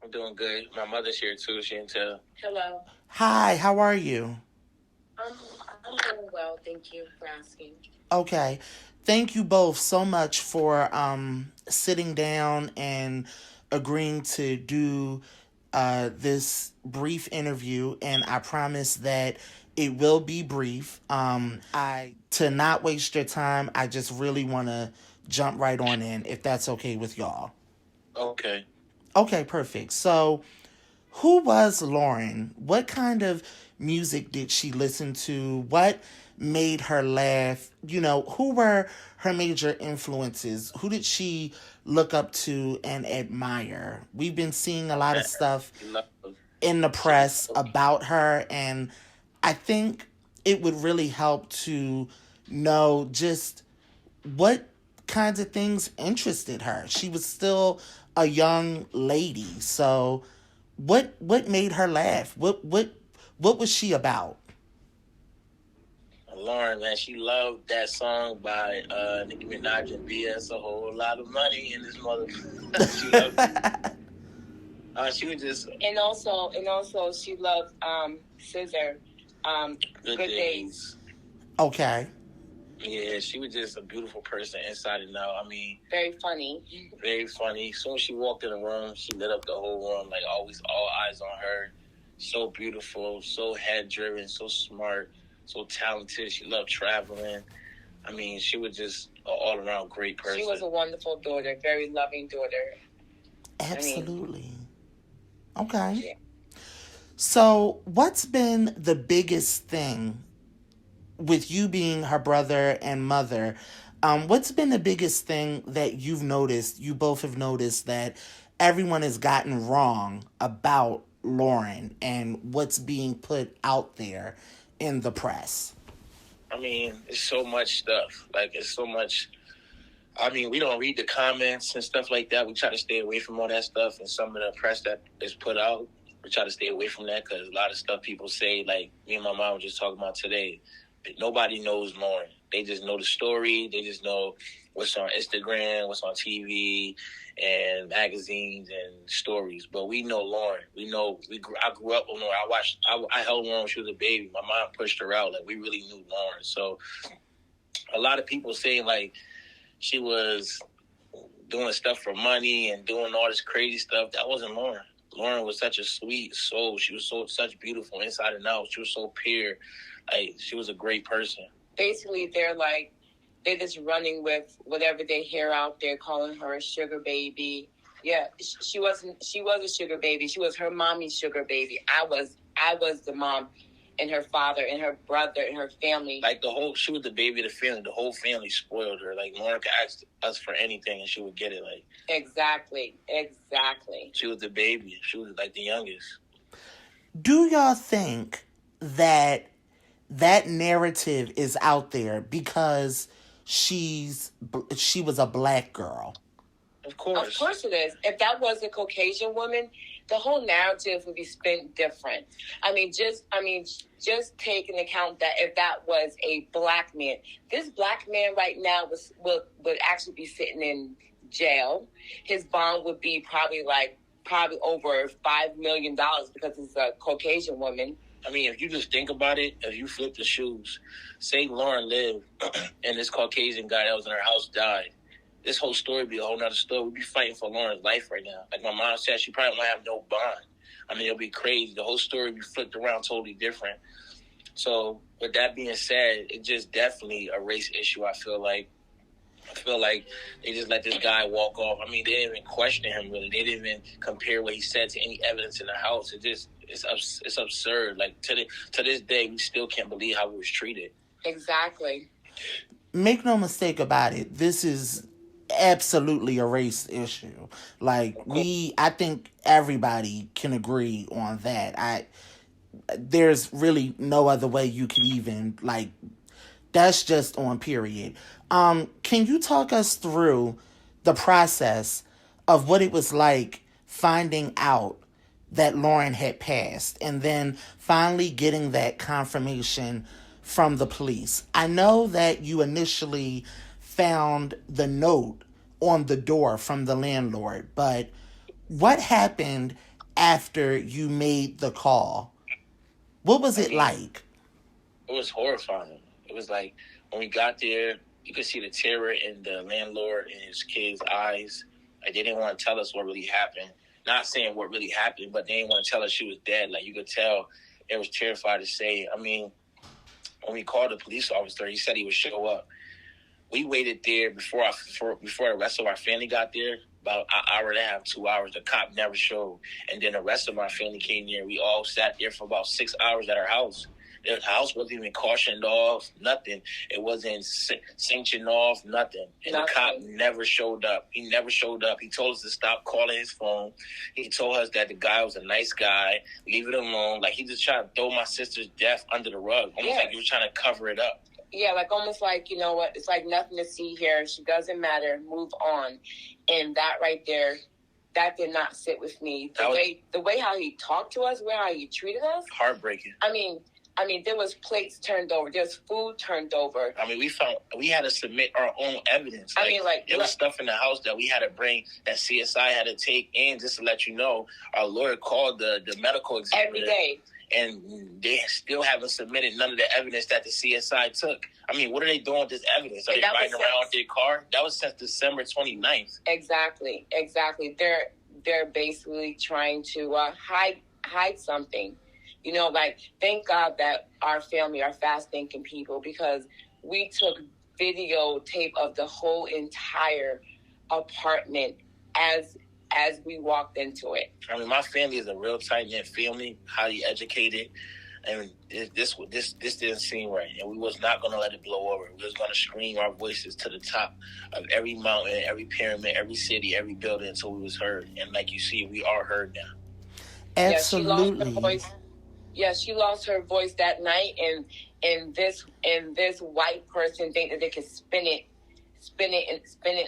I'm doing good. My mother's here too. She can tell. Hello. Hi, how are you? I'm I'm doing well. Thank you for asking. Okay. Thank you both so much for sitting down and agreeing to do this brief interview. And I promise that it will be brief. I to not waste your time, I just really want to jump right on in, if that's okay with y'all. Okay. Okay, perfect. So, who was Lauren? What kind of music did she listen to? What made her laugh? Who were her major influences? Who did she look up to and admire? We've been seeing a lot of stuff She loved. in the She press loved. about her, and I think it would really help to know just what kinds of things interested her. She was still a young lady, so what made her laugh? What was she about? Lauren, man, she loved that song by Nicki Minaj and BS. A whole lot of money in this mother. She loved it. She was just and also she loved Scissor. Good Days. Okay. Yeah, she was just a beautiful person inside and out. I mean, very funny. Very funny. As soon as she walked in the room, she lit up the whole room. Like always, all eyes on her. So beautiful, so head driven, so smart, so talented. She loved traveling. I mean, she was just an all around great person. She was a wonderful daughter, very loving daughter. Absolutely. Okay. Yeah. So, what's been the biggest thing with you being her brother and mother? What's been the biggest thing that you've noticed, you both have noticed, that everyone has gotten wrong about Lauren and what's being put out there in the press? I mean, it's so much stuff. Like, it's so much. I mean, we don't read the comments and stuff like that. We try to stay away from all that stuff. And some of the press that is put out, we try to stay away from that because a lot of stuff people say, like me and my mom were just talking about today, nobody knows Lauren. They just know the story. They just know what's on Instagram, what's on TV, and magazines and stories. But we know Lauren. We know I grew up with Lauren. I held Lauren when she was a baby. My mom pushed her out. Like we really knew Lauren. So a lot of people saying like she was doing stuff for money and doing all this crazy stuff. That wasn't Lauren. Lauren was such a sweet soul. She was such beautiful inside and out. She was so pure. Like she was a great person. Basically, they're just running with whatever they hear out there, calling her a sugar baby. Yeah, she wasn't. She was a sugar baby. She was her mommy's sugar baby. I was the mom, and her father and her brother and her family. Like she was the baby of the family. The whole family spoiled her. Like Lauren could ask us for anything and she would get it. Like exactly. She was the baby. She was like the youngest. Do y'all think that narrative is out there because she was a black girl? Of course it is. If that was a Caucasian woman, the whole narrative would be spent different. Just take into account that if that was a black man, this black man right now would actually be sitting in jail. His bond would be probably over $5 million because it's a Caucasian woman. I mean, if you just think about it, if you flip the shoes, say Lauren lived and this Caucasian guy that was in her house died, this whole story would be a whole nother story. We'd be fighting for Lauren's life right now. Like my mom said, she probably might have no bond. I mean, it'll be crazy. The whole story would be flipped around totally different. So with that being said, it's just definitely a race issue, I feel like they just let this guy walk off. I mean, they didn't even question him, really. They didn't even compare what he said to any evidence in the house. It's absurd. Like, to this day, we still can't believe how he was treated. Exactly. Make no mistake about it. This is absolutely a race issue. Like, I think everybody can agree on that. There's really no other way you could even, like, that's just on period. Can you talk us through the process of what it was like finding out that Lauren had passed and then finally getting that confirmation from the police? I know that you initially found the note on the door from the landlord, but what happened after you made the call? What was I it mean, like? it was horrifying. It was like when we got there, you could see the terror in the landlord and his kids' eyes. Like they didn't want to tell us what really happened. Not saying what really happened, but they didn't want to tell us she was dead. Like you could tell they was terrified to say. I mean, when we called the police officer, he said he would show up. We waited there before the rest of our family got there. About an hour and a half, 2 hours. The cop never showed, and then the rest of my family came there. We all sat there for about 6 hours at our house. The house wasn't even cautioned off, nothing. It wasn't sanctioned off, nothing. And the cop never showed up. He never showed up. He told us to stop calling his phone. He told us that the guy was a nice guy. Leave it alone. Like he just trying to throw my sister's death under the rug. Almost like he was trying to cover it up. Yeah, like almost like, you know what, it's like nothing to see here. She doesn't matter. Move on. And that right there, that did not sit with me. The way how he talked to us, how he treated us. Heartbreaking. I mean, there was plates turned over. There's food turned over. I mean, we had to submit our own evidence. There was stuff in the house that we had to bring, that CSI had to take in, just to let you know. Our lawyer called the medical examiner. Every day. And they still haven't submitted none of the evidence that the CSI took. I mean, what are they doing with this evidence? Are they riding around with their car? That was since December 29th. Exactly. They're basically trying to hide something. You know, like, thank God that our family are fast-thinking people, because we took videotape of the whole entire apartment as we walked into it. I mean, my family is a real tight-knit family, highly educated, and this didn't seem right, and we was not going to let it blow over. We was going to scream our voices to the top of every mountain, every pyramid, every city, every building until we was heard. And like you see, we are heard now. Absolutely. She lost her voice that night, and this white person think that they could spin it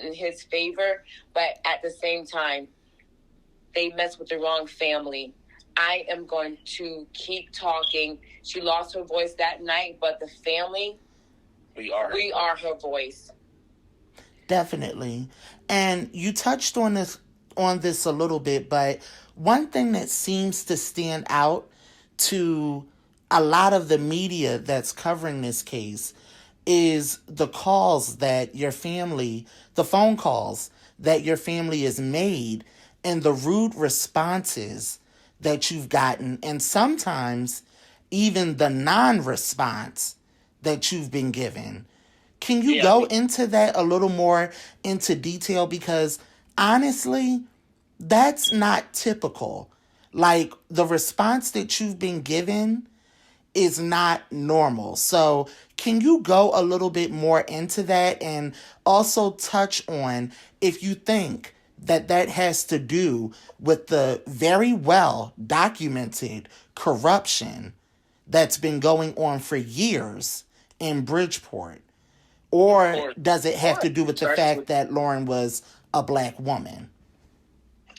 in his favor, but at the same time, they mess with the wrong family. I am going to keep talking. She lost her voice that night, but the family, we are her voice. Definitely. And you touched on this a little bit, but one thing that seems to stand out to a lot of the media that's covering this case is the calls that your family, the phone calls that your family has made, and the rude responses that you've gotten, and sometimes even the non-response that you've been given. Can you go into that a little more into detail? Because honestly, that's not typical. Like, the response that you've been given is not normal. So can you go a little bit more into that, and also touch on if you think that has to do with the very well documented corruption that's been going on for years in Bridgeport? Or does it have to do with the fact that Lauren was a black woman?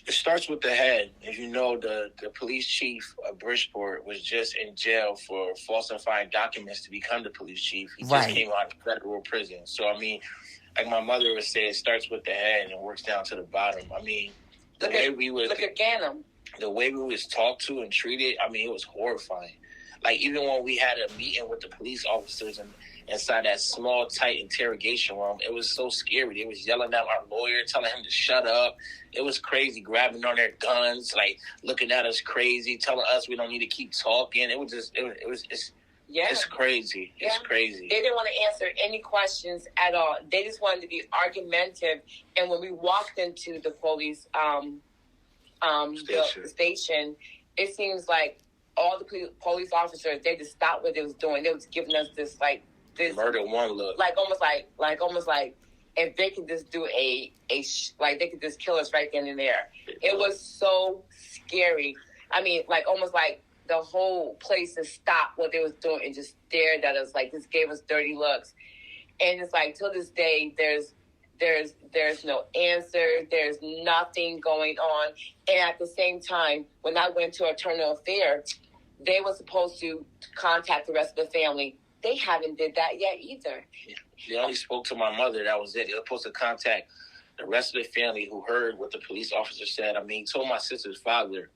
It starts with the head. As you know, the police chief of Bridgeport was just in jail for falsifying documents to become the police chief. He just came out of federal prison. So, I mean, like my mother would say, it starts with the head and works down to the bottom. I mean, the way we was talked to and treated, I mean, it was horrifying. Like, even when we had a meeting with the police officers and inside that small, tight interrogation room, it was so scary. They was yelling at our lawyer, telling him to shut up. It was crazy, grabbing on their guns, like looking at us crazy, telling us we don't need to keep talking. It's crazy. It's crazy. They didn't want to answer any questions at all. They just wanted to be argumentative. And when we walked into the police station, it seems like all the police officers, they just stopped what they was doing. They was giving us this murder one look, like almost like if they could just do like they could just kill us right then and there. It was so scary. I mean, like almost like the whole place just stopped what they was doing and just stared at us, like just gave us dirty looks. And it's like, till this day, there's no answer. There's nothing going on. And at the same time, when I went to Internal Affairs, they were supposed to contact the rest of the family. They haven't did that yet either. Yeah. They only spoke to my mother. That was it. They were supposed to contact the rest of the family who heard what the police officer said. I mean, he told my sister's father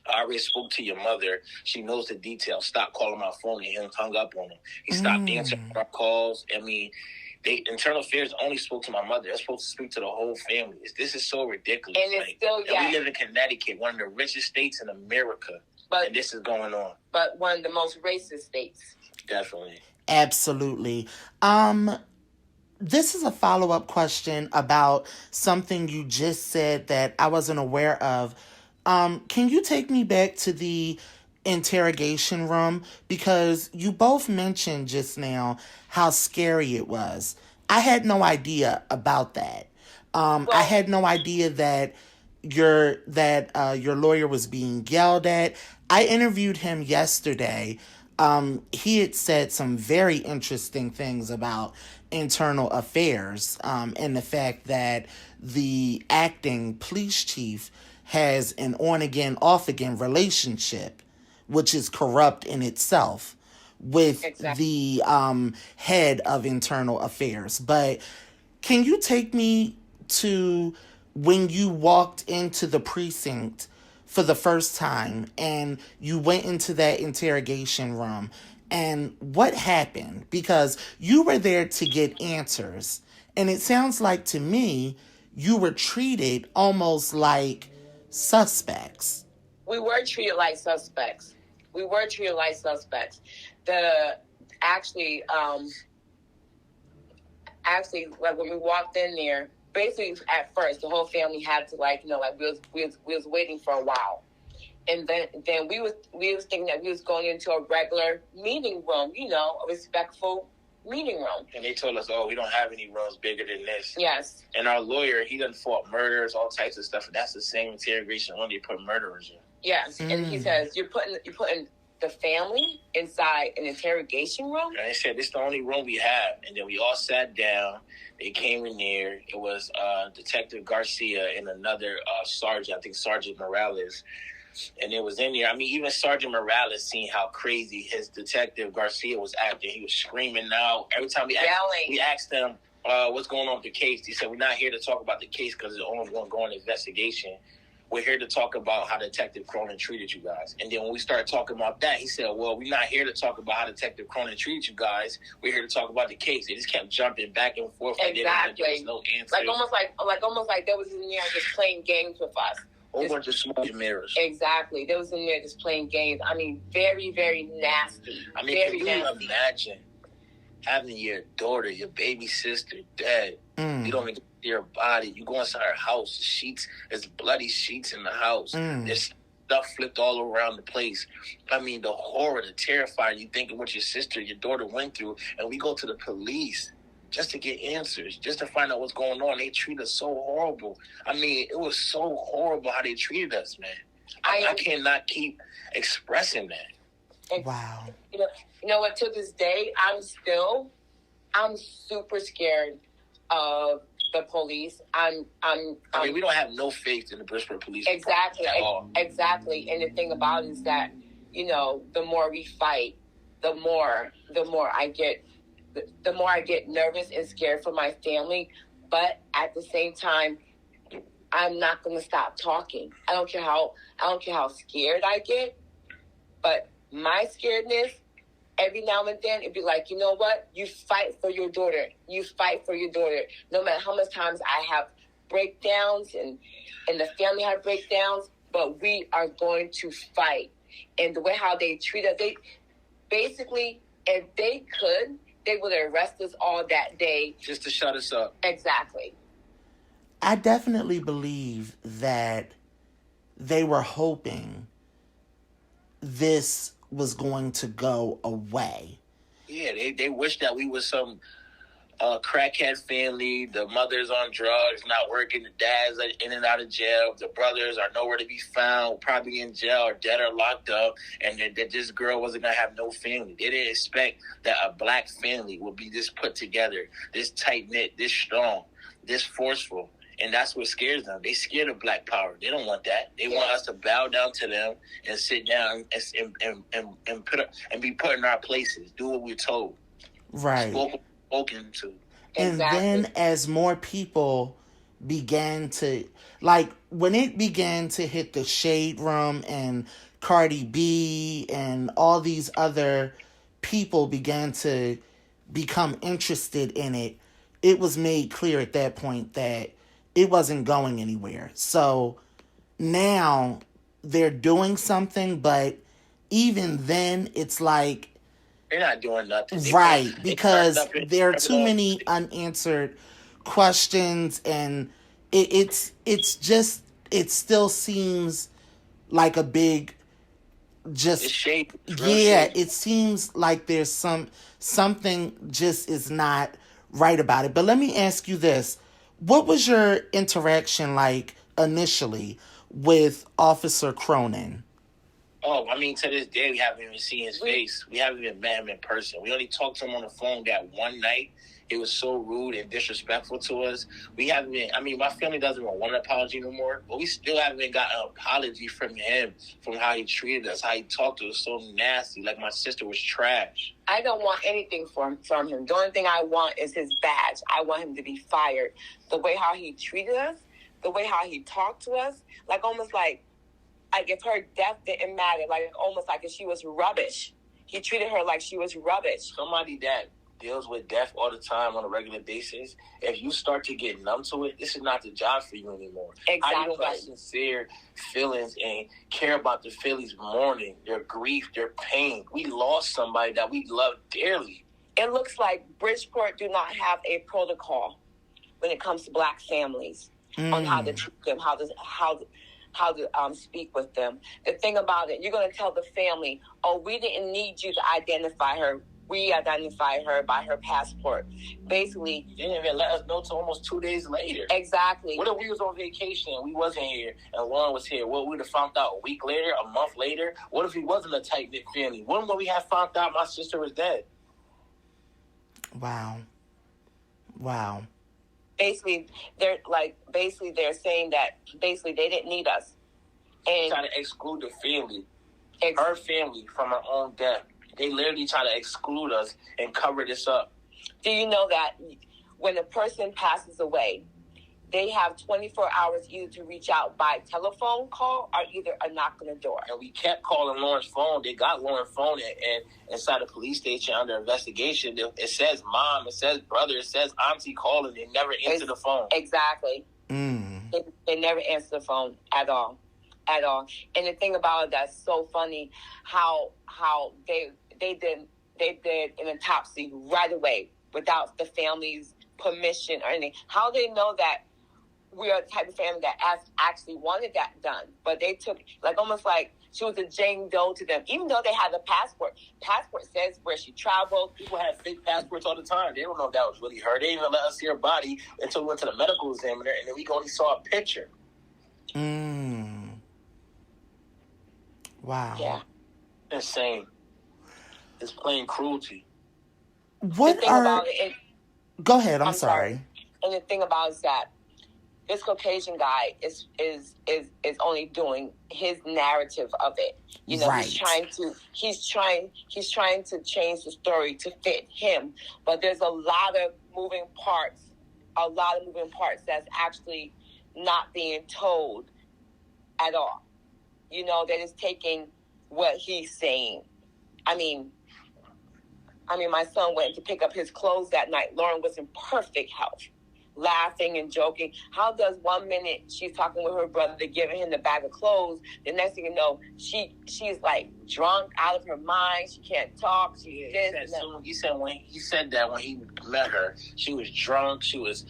I already spoke to your mother. She knows the details. Stop calling my phone. And he hung up on him. He stopped answering our calls. I mean, internal affairs only spoke to my mother. They're supposed to speak to the whole family. This is so ridiculous. And it's still, we live in Connecticut, one of the richest states in America, and this is going on. But one of the most racist states. Definitely. Absolutely. This is a follow-up question about something you just said that I wasn't aware of. Can you take me back to the interrogation room? Because you both mentioned just now how scary it was. I had no idea about that. I had no idea that your lawyer was being yelled at. I interviewed him yesterday. He had said some very interesting things about internal affairs, and the fact that the acting police chief has an on-again, off-again relationship, which is corrupt in itself, with the head of internal affairs. But can you take me to when you walked into the precinct for the first time and you went into that interrogation room and what happened? Because you were there to get answers. And it sounds like to me you were treated almost like suspects. We were treated like suspects. Actually, like when we walked in there, basically at first the whole family had to we was waiting for a while, and then we was thinking that we was going into a regular meeting room, a respectful meeting room. And they told us, we don't have any rooms bigger than this. Yes. And our lawyer, he done fought murders, all types of stuff, and that's the same interrogation room they put murderers in. Yes, and he says you're putting the family inside an interrogation room. And they said this is the only room we have, and then we all sat down. They came in there. It was Detective Garcia and another sergeant, I think Sergeant Morales. And it was in there. I mean, even Sergeant Morales seen how crazy his Detective Garcia was acting. He was screaming out. Every time we asked him what's going on with the case, he said, we're not here to talk about the case because it's only going to go on investigation. We're here to talk about how Detective Cronin treated you guys. And then when we started talking about that, he said, well, we're not here to talk about how Detective Cronin treated you guys. We're here to talk about the case. They just kept jumping back and forth. Exactly. There was no answer. Almost like they was in there just playing games with us. Whole bunch of smoke and mirrors. Exactly. They was in there just playing games. I mean, very, very nasty. I mean, can you imagine having your daughter, your baby sister dead? You don't even get your body. You go inside her house. Sheets, there's bloody sheets in the house. There's stuff flipped all around the place. I mean, the horror, the terrifying. You thinking what your sister, your daughter went through, and we go to the police just to get answers, just to find out what's going on. They treat us so horrible. I mean, it was so horrible how they treated us, man. I cannot keep expressing that. Wow. You know what? To this day, I'm super scared of the police. I mean, we don't have no faith in the Bridgeport police. Exactly. At all. Exactly. And the thing about it is that, the more we fight, the more I get nervous and scared for my family. But at the same time, I'm not going to stop talking. I don't care how scared I get, but my scaredness, every now and then, it'd be like, you know what? You fight for your daughter. You fight for your daughter. No matter how much times I have breakdowns and the family have breakdowns, but we are going to fight. And the way how they treat us, they basically, if they could, they would arrest us all that day. Just to shut us up. Exactly. I definitely believe that they were hoping this was going to go away. Yeah, they wish that we was some crackhead family. The mother's on drugs, not working. The dad's in and out of jail. The brothers are nowhere to be found, probably in jail or dead or locked up. And that this girl wasn't going to have no family. They didn't expect that a black family would be this put together, this tight-knit, this strong, this forceful. And that's what scares them. They scared of black power. They don't want that. They want us to bow down to them and sit down and be put in our places. Do what we're told. Right. Spoken to. And then as more people began to, like, when it began to hit the Shade Room and Cardi B and all these other people began to become interested in it, it was made clear at that point that it wasn't going anywhere. So now they're doing something, but even then it's like, they're not doing nothing. right, because there are too many unanswered questions, and it's just, it still seems like a big, just it's shady. yeah, it seems like there's something just is not right about it. But let me ask you this: what was your interaction like initially with Officer Cronin? Oh, I mean, to this day, we haven't even seen his face. We haven't even met him in person. We only talked to him on the phone that one night. He was so rude and disrespectful to us. We haven't been, I mean, my family doesn't even want an apology no more, but we still haven't got an apology from him, from how he treated us, how he talked to us so nasty. Like, my sister was trash. I don't want anything from him. The only thing I want is his badge. I want him to be fired. The way how he treated us, the way how he talked to us, like almost like if her death didn't matter, like almost like if she was rubbish. He treated her like she was rubbish. Somebody that deals with death all the time on a regular basis, if you start to get numb to it, this is not the job for you anymore. Exactly. I don't got sincere feelings and care about the Phillies' mourning, their grief, their pain. We lost somebody that we love dearly. It looks like Bridgeport do not have a protocol when it comes to Black families on how to treat them, how to speak with them. The thing about it, you're going to tell the family, oh, we didn't need you to identify her. We identified her by her passport. Basically, they didn't even let us know till almost 2 days later. Exactly. What if we was on vacation and we wasn't here and Lauren was here? What, we would have found out a week later, a month later? What if he wasn't a tight-knit family? When would we have found out my sister was dead? Wow. Basically, they're saying that basically they didn't need us. And trying to exclude the family, her family, from her own death. They literally try to exclude us and cover this up. Do you know that when a person passes away, they have 24 hours either to reach out by telephone call or either a knock on the door? And we kept calling Lauren's phone. They got Lauren's phone and inside the police station under investigation. It says mom, it says brother, it says auntie calling. They never answer the phone. Exactly. They never answer the phone at all. And the thing about it that's so funny, how they did an autopsy right away without the family's permission or anything. How they know that we are the type of family that actually wanted that done, but they took, like, almost like she was a Jane Doe to them, even though they had a passport. Passport says where she traveled. People have fake passports all the time. They don't know if that was really her. They didn't even let us see her body until we went to the medical examiner, and then we only saw a picture. Wow. Yeah. Insane. It's plain cruelty. What are... Go ahead. I'm sorry. And the thing about it is that this Caucasian guy is only doing his narrative of it. You know, right. he's trying to change the story to fit him. But there's a lot of moving parts that's actually not being told at all. You know, that is taking what he's saying. I mean, my son went to pick up his clothes that night. Lauren was in perfect health, laughing and joking. How does 1 minute she's talking with her brother, giving him the bag of clothes, the next thing you know, she's like drunk, out of her mind. She can't talk. He said that when he met her, she was drunk. She was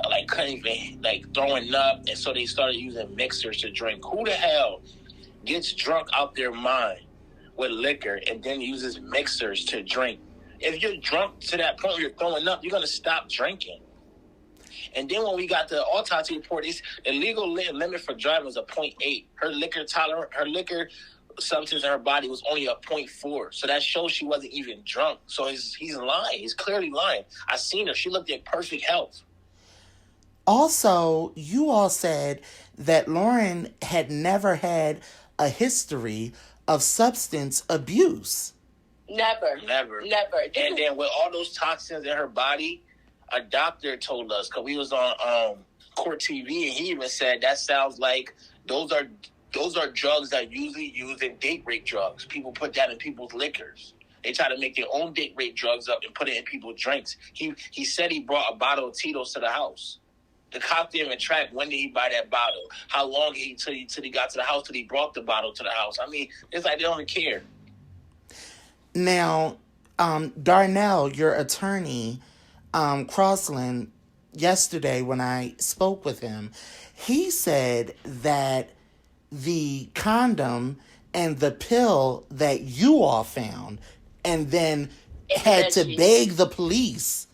like couldn't even, like, throwing up, and so they started using mixers to drink. Who the hell gets drunk out their mind with liquor and then uses mixers to drink? If you're drunk to that point where you're throwing up, you're going to stop drinking. And then when we got the autopsy report, the legal limit for driving was a 0.8. Her liquor substance in her body was only a 0.4. So that shows she wasn't even drunk. So he's lying. He's clearly lying. I seen her. She looked in perfect health. Also, you all said that Lauren had never had a history of substance abuse. Never. And then with all those toxins in her body, a doctor told us, because we was on Court TV, and he even said that sounds like those are drugs that usually used in date rape drugs. People put that in people's liquors. They try to make their own date rape drugs up and put it in people's drinks. He said he brought a bottle of Tito's to the house. The cop didn't even track when did he buy that bottle, how long till he got to the house, till he brought the bottle to the house. I mean, it's like they don't care. Now, Darnell, your attorney, Crossland, yesterday when I spoke with him, he said that the condom and the pill that you all found and then had to beg the police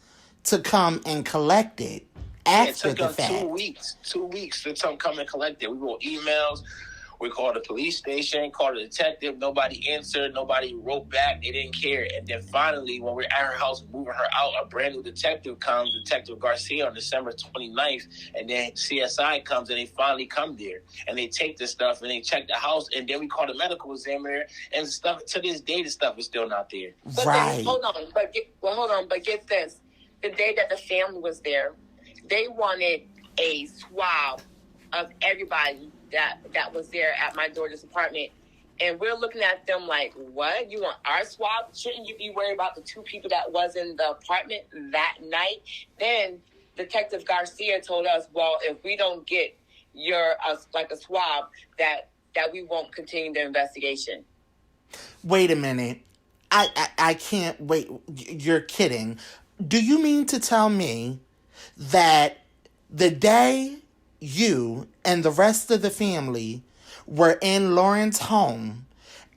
to come and collect it after the fact. It took 2 weeks to come and collect it. We wrote emails. We called the police station, called a detective. Nobody answered. Nobody wrote back. They didn't care. And then finally, when we're at her house moving her out, a brand new detective comes, Detective Garcia, on December 29th. And then CSI comes, and they finally come there. And they take this stuff, and they check the house. And then we call the medical examiner. And stuff, to this day, the stuff is still not there. But right. Then, hold on. But get this. The day that the family was there, they wanted a swab of everybody that was there at my daughter's apartment. And we're looking at them like, what? You want our swab? Shouldn't you be worried about the 2 people that was in the apartment that night? Then Detective Garcia told us, well, if we don't get a swab, that we won't continue the investigation. Wait a minute. I can't wait. You're kidding. Do you mean to tell me that the day you and the rest of the family were in Lauren's home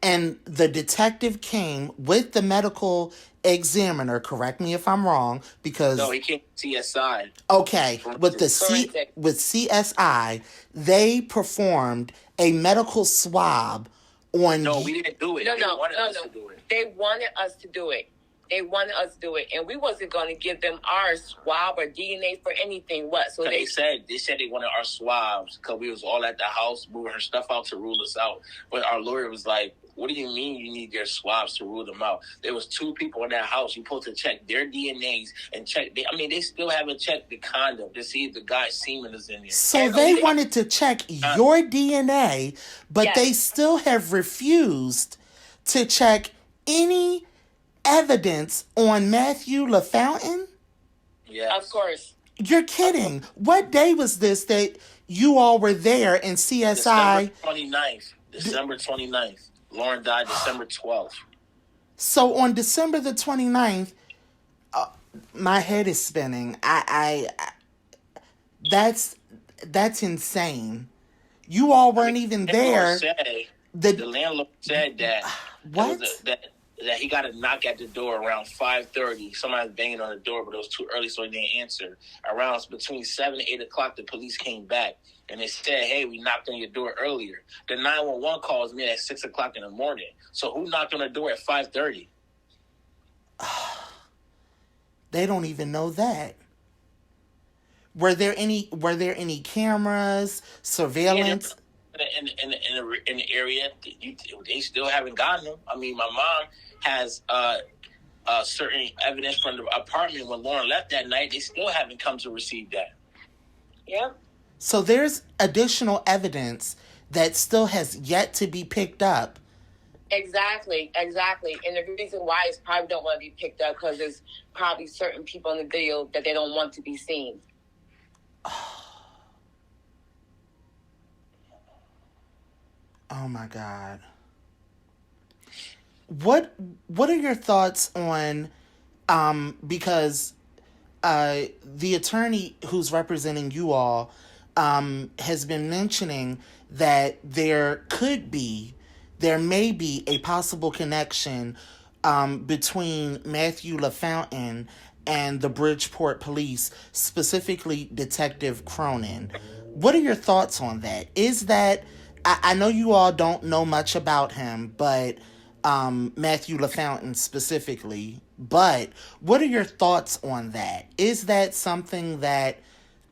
and the detective came with the medical examiner, correct me if I'm wrong, because... No, he came to CSI. Okay, with CSI, they performed a medical swab on... No, we didn't do it. No. They wanted us to do it. They wanted us to do it. And we wasn't going to give them our swab or DNA for anything. So they said they wanted our swabs because we was all at the house moving her stuff out to rule us out. But our lawyer was like, "What do you mean you need their swabs to rule them out? There was 2 people in that house. You're supposed to check their DNAs and check. They still haven't checked the condom to see if the guy's semen is in there. So they wanted to check your DNA, but yes. They still have refused to check any evidence on Matthew LaFountain? Yeah, of course. You're kidding. What day was this that you all were there in CSI? December 29th. Lauren died December 12th. So on December the 29th, my head is spinning. That's insane. You all weren't even there. The landlord said that what? That he got a knock at the door around 5:30. Somebody was banging on the door, but it was too early, so he didn't answer. Around between 7 and 8 o'clock, the police came back, and they said, hey, we knocked on your door earlier. The 911 calls me at 6 o'clock in the morning. So who knocked on the door at 5:30? They don't even know that. Were there any cameras, surveillance? In the area, they still haven't gotten them. I mean, my mom has certain evidence from the apartment when Lauren left that night. They still haven't come to receive that. Yeah. So there's additional evidence that still has yet to be picked up. Exactly. And the reason why is probably don't want to be picked up because there's probably certain people in the video that they don't want to be seen. Oh my God. What are your thoughts on because the attorney who's representing you all has been mentioning that there may be a possible connection between Matthew LaFountain and the Bridgeport police, specifically Detective Cronin. What are your thoughts on that? Is that, I know you all don't know much about him, but Matthew LaFountain specifically, but what are your thoughts on that? Is that something that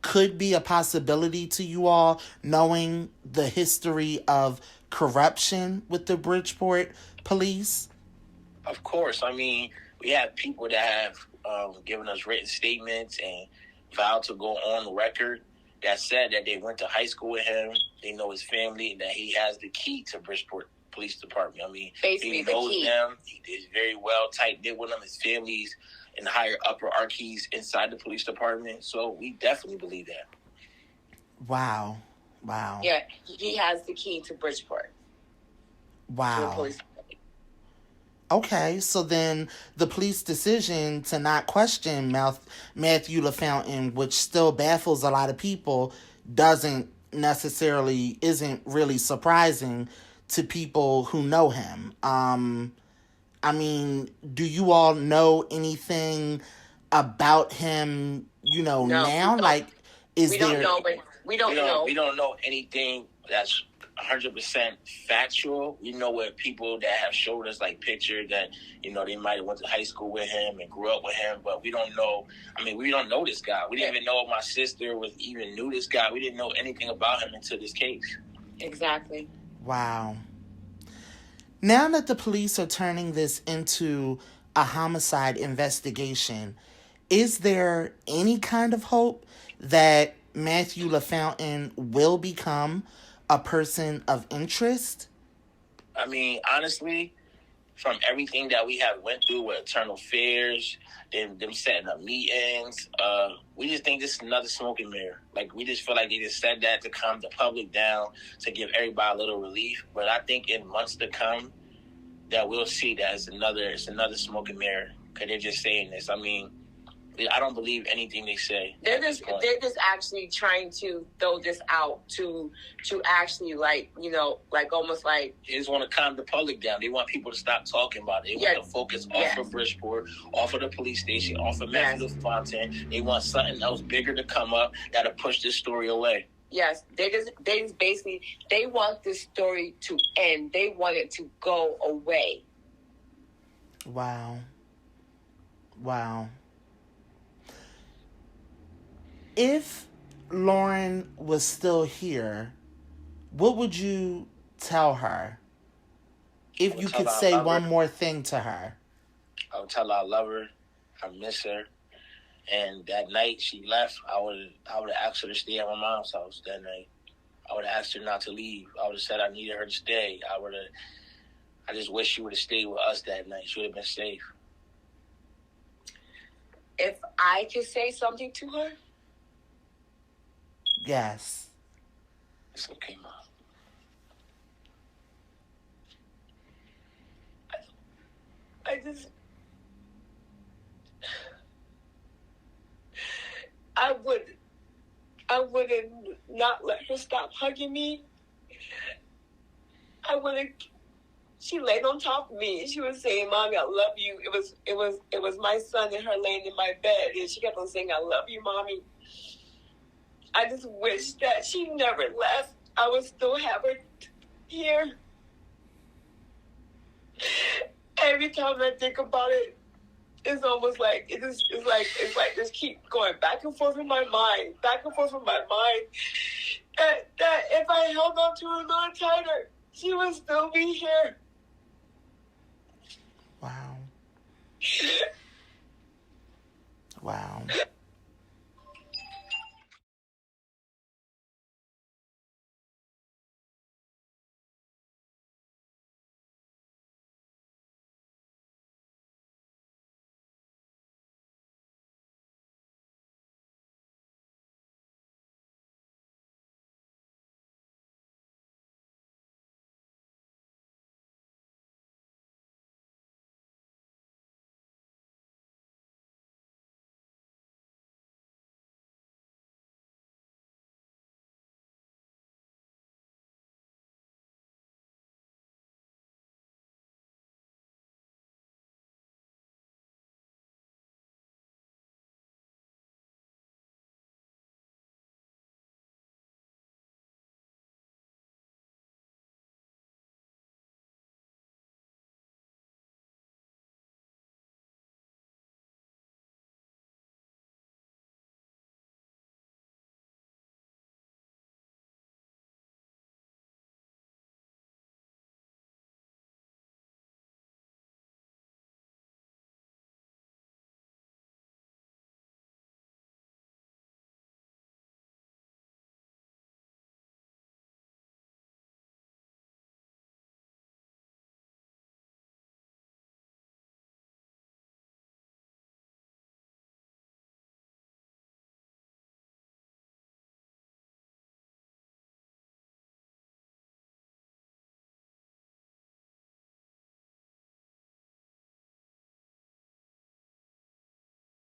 could be a possibility to you all, knowing the history of corruption with the Bridgeport police? Of course. I mean, we have people that have given us written statements and vowed to go on record that said that they went to high school with him. They know his family, and that he has the key to Bridgeport Police Department. I mean, basically he knows them. He did very well, tight knit with them. His family's in the higher upper archies inside the police department. So we definitely believe that. Wow. Yeah, he has the key to Bridgeport. Wow. To the police. Okay, so then the police decision to not question Matthew LaFountain, which still baffles a lot of people, isn't really surprising to people who know him. I mean, do you all know anything about him, No, now? Like, we don't know, but we don't know. We don't know anything that's 100% factual. We know what people that have showed us like pictures that, they might have went to high school with him and grew up with him, but we don't know. I mean, we don't know this guy. We didn't even know if my sister even knew this guy. We didn't know anything about him until this case. Exactly. Wow. Now that the police are turning this into a homicide investigation, is there any kind of hope that Matthew LaFountain will become a person of interest? I mean, honestly, from everything that we have went through with Eternal Fears, them setting up meetings, we just think this is another smoke and mirror. Like, we just feel like they just said that to calm the public down, to give everybody a little relief. But I think in months to come, that we'll see that it's another smoke and mirror, because they're just saying this. I mean, I don't believe anything they say. They're just actually trying to throw this out to actually almost like they just want to calm the public down. They want people to stop talking about it. They want to focus off of Bridgeport, off of the police station, off of Matthew LaFountain. They want something else bigger to come up that'll push this story away. Yes, they just basically they want this story to end. They want it to go away. Wow. If Lauren was still here, what would you tell her? If you could say one more thing to her. I would tell her I love her, I miss her, and that night she left, I would have asked her to stay at my mom's house that night. I would have asked her not to leave. I would have said I needed her to stay. I just wish she would have stayed with us that night. She would have been safe. If I could say something to her? Yes. It's okay, Mom. I wouldn't not let her stop hugging me. She laid on top of me and she was saying, "Mommy, I love you." It was my son and her laying in my bed, and she kept on saying, "I love you, Mommy." I just wish that she never left. I would still have her here. Every time I think about it, it's almost like it's like just keep going back and forth in my mind, that if I held on to her a little tighter, she would still be here. Wow.